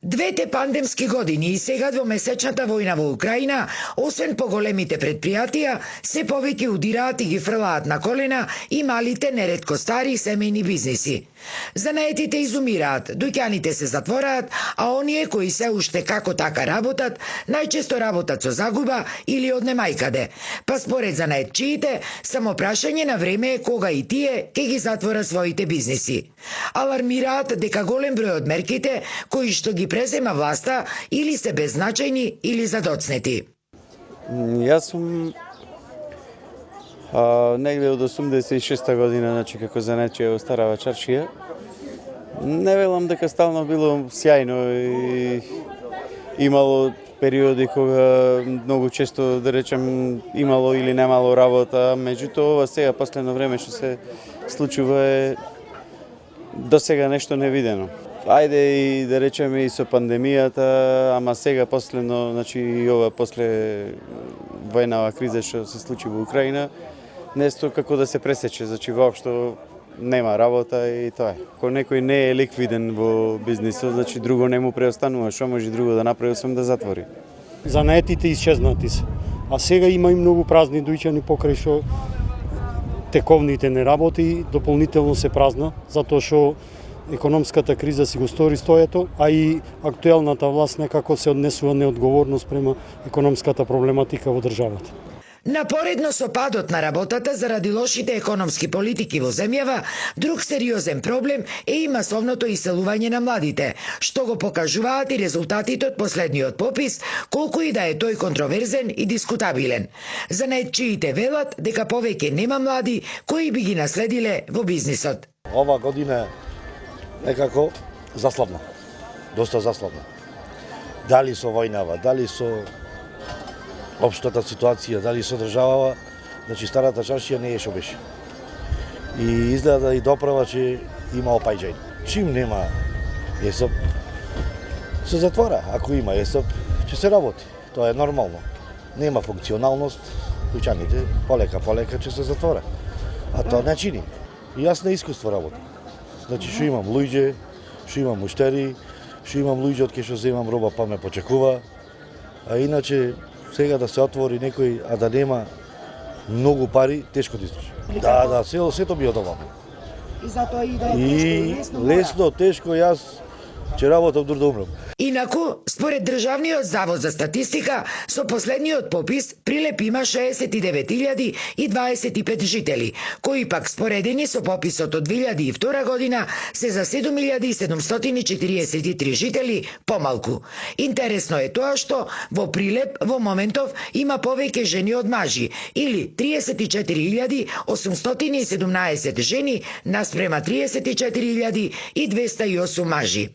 Двете пандемски години и сега двомесечната војна во Украина, освен по големите предпријатија, се повеќе удираат и ги фрлаат на колена и малите, неретко стари семејни бизниси. Занаетите изумираат, дуќаните се затвораат, а оние кои се уште како така работат, најчесто работат со загуба или од немајкаде. Па според занаетчиите, само прашање на време е кога и тие ќе ги затворат своите бизниси. Алармираат дека голем број од мерките кои што ги презема власта или се беззначајни или задоцнети. Јас сум негде од 86-та година, значи како занечие во Старава Чаршија. Не велам дека стално било сјајно и имало периоди кога многу често, да речем, имало или немало работа, меѓутоа ова сега последно време што се случува е до сега нешто невидено. Ајде и да речеме и со пандемијата, ама сега последно, значи и ова после војнава криза што се случи во Украина, нешто како да се пресече, значи воопшто нема работа и тоа е. Ако некој не е ликвиден во бизнисот, значи друго не му преостанува, што може друго да направи освен да затвори. Занаетите исчезнати се, а сега има и многу празни дуќани покрај што тековните не работи, дополнително се празна, затоа што економската криза си го стори стоето, а и актуелната власт некако се однесува неодговорно спрема економската проблематика во државата. Напоредно со падот на работата заради лошите економски политики во земјава, друг сериозен проблем е и масовното иселување на младите, што го покажуваат и резултатите од последниот попис, колку и да е тој контроверзен и дискутабилен. Занаетчиите велат дека повеќе нема млади кои би ги наследиле во бизнисот. Ова година некако заслабна, доста заслабна. Дали со војнава, дали со општата ситуација, дали со државава, значи Старата Чаршија не е што беше. И изгледа и доправа че има опајџај. Чим нема ЕСОП, се затвора. Ако има ЕСОП, ќе се работи. Тоа е нормално. Нема функционалност, дуќаните полека ќе се затвора. А тоа не чини. И јас на искуство работам. Значи што имам луѓе, што имам муштери, што имам луѓе од кај што земам роба па ме почекува. А иначе сега да се отвори некој, а да нема многу пари, тешко да издржи. Да, сето би одолало. И затоа и да е лесно, тешко, јас ќе работам дур да умрам. Инаку, според Државниот завод за статистика, со последниот попис Прилеп има 69.025 жители, кои пак споредени со пописот од 2002 година се за 7.743 жители помалку. Интересно е тоа што во Прилеп во моментов има повеќе жени од мажи, или 34.817 жени наспрема 34.208 мажи.